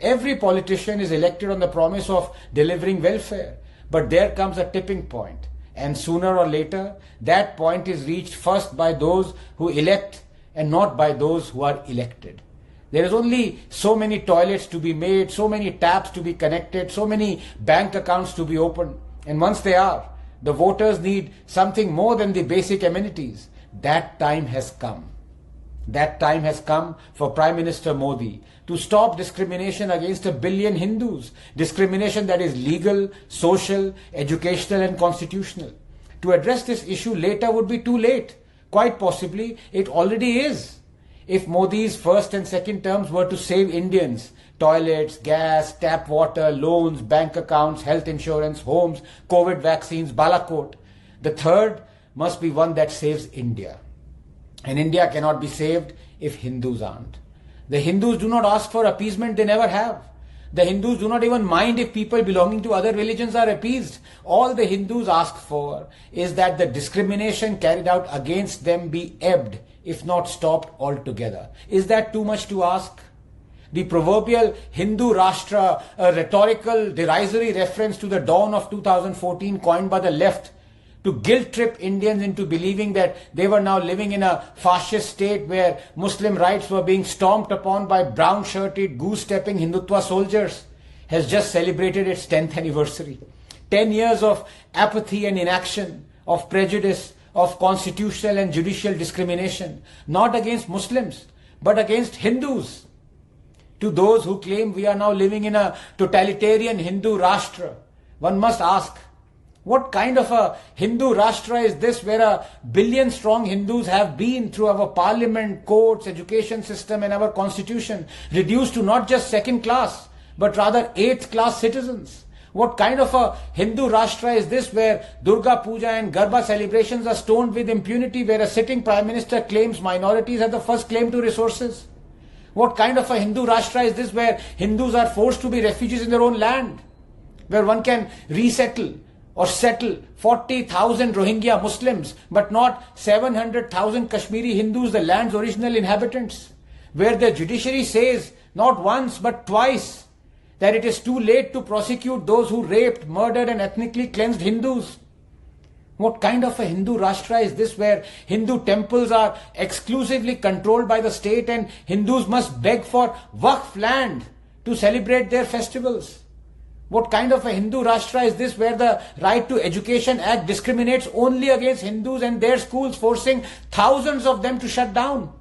Every politician is elected on the promise of delivering welfare. But there comes a tipping point, and sooner or later, that point is reached first by those who elect and not by those who are elected. There is only so many toilets to be made, so many taps to be connected, so many bank accounts to be opened. And once they are, the voters need something more than the basic amenities. That time has come. That time has come for Prime Minister Modi to stop discrimination against 1 billion Hindus. Discrimination that is legal, social, educational and constitutional. To address this issue later would be too late. Quite possibly, it already is. If Modi's first and second terms were to save Indians, toilets, gas, tap water, loans, bank accounts, health insurance, homes, COVID vaccines, Balakot, the third must be one that saves India. And India cannot be saved if Hindus aren't. The Hindus do not ask for appeasement, they never have. The Hindus do not even mind if people belonging to other religions are appeased. All the Hindus ask for is that the discrimination carried out against them be ebbed, if not stopped altogether. Is that too much to ask? The proverbial Hindu Rashtra, a rhetorical, derisory reference to the dawn of 2014 coined by the left to guilt-trip Indians into believing that they were now living in a fascist state where Muslim rights were being stomped upon by brown-shirted, goose-stepping Hindutva soldiers, has just celebrated its 10th anniversary. 10 years of apathy and inaction, of prejudice, of constitutional and judicial discrimination, not against Muslims, but against Hindus. To those who claim we are now living in a totalitarian Hindu Rashtra, one must ask, what kind of a Hindu Rashtra is this where 1 billion strong Hindus have been through our parliament, courts, education system and our constitution reduced to not just second class but rather 8th class citizens? What kind of a Hindu Rashtra is this where Durga Puja and Garba celebrations are stoned with impunity, where a sitting Prime Minister claims minorities have the first claim to resources? What kind of a Hindu Rashtra is this where Hindus are forced to be refugees in their own land, where one can resettle or settle 40,000 Rohingya Muslims, but not 700,000 Kashmiri Hindus, the land's original inhabitants, where the judiciary says not once but twice that it is too late to prosecute those who raped, murdered and ethnically cleansed Hindus? What kind of a Hindu Rashtra is this where Hindu temples are exclusively controlled by the state and Hindus must beg for Waqf land to celebrate their festivals? What kind of a Hindu Rashtra is this where the Right to Education Act discriminates only against Hindus and their schools, forcing thousands of them to shut down?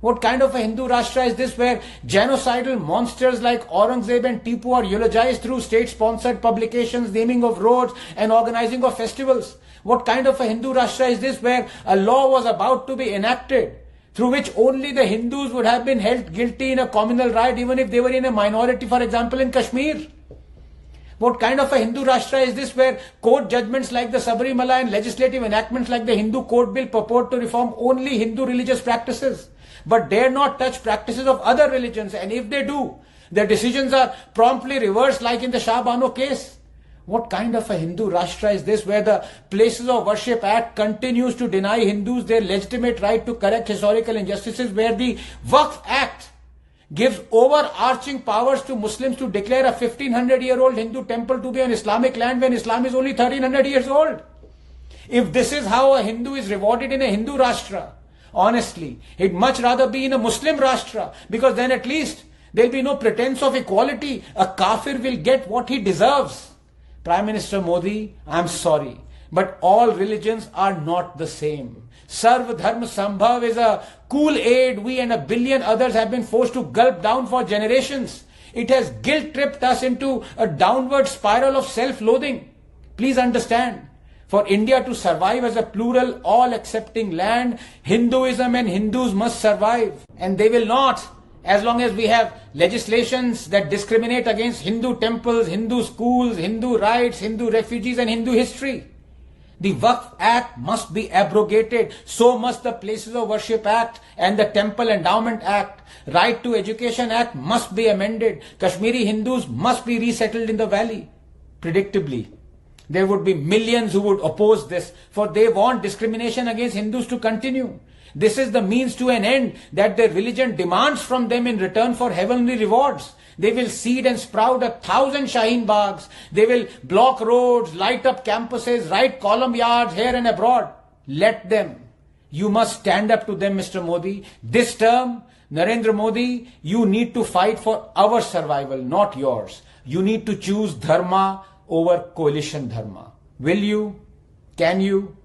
What kind of a Hindu Rashtra is this where genocidal monsters like Aurangzeb and Tipu are eulogized through state-sponsored publications, naming of roads and organizing of festivals? What kind of a Hindu Rashtra is this where a law was about to be enacted through which only the Hindus would have been held guilty in a communal riot even if they were in a minority, for example in Kashmir? What kind of a Hindu Rashtra is this where court judgments like the Sabarimala and legislative enactments like the Hindu Code Bill purport to reform only Hindu religious practices, but dare not touch practices of other religions, and if they do, their decisions are promptly reversed like in the Shah Bano case? What kind of a Hindu Rashtra is this where the Places of Worship Act continues to deny Hindus their legitimate right to correct historical injustices, where the Waqf Act gives overarching powers to Muslims to declare a 1500-year-old Hindu temple to be on Islamic land when Islam is only 1300 years old? If this is how a Hindu is rewarded in a Hindu Rashtra, honestly, he'd much rather be in a Muslim Rashtra, because then at least there'll be no pretense of equality. A kafir will get what he deserves. Prime Minister Modi, I'm sorry, but all religions are not the same. Sarv Dharma Sambhav is a cool aid we and 1 billion others have been forced to gulp down for generations. It has guilt-tripped us into a downward spiral of self-loathing. Please understand, for India to survive as a plural, all-accepting land, Hinduism and Hindus must survive. And they will not, as long as we have legislations that discriminate against Hindu temples, Hindu schools, Hindu rights, Hindu refugees and Hindu history. The Waqf Act must be abrogated. So must the Places of Worship Act and the Temple Endowment Act. Right to Education Act must be amended. Kashmiri Hindus must be resettled in the valley. Predictably, there would be millions who would oppose this, for they want discrimination against Hindus to continue. This is the means to an end that their religion demands from them in return for heavenly rewards. They will seed and sprout 1,000 Shaheen Baghs. They will block roads, light up campuses, write column yards here and abroad. Let them. You must stand up to them, Mr. Modi. This term, Narendra Modi, you need to fight for our survival, not yours. You need to choose dharma over coalition dharma. Will you? Can you?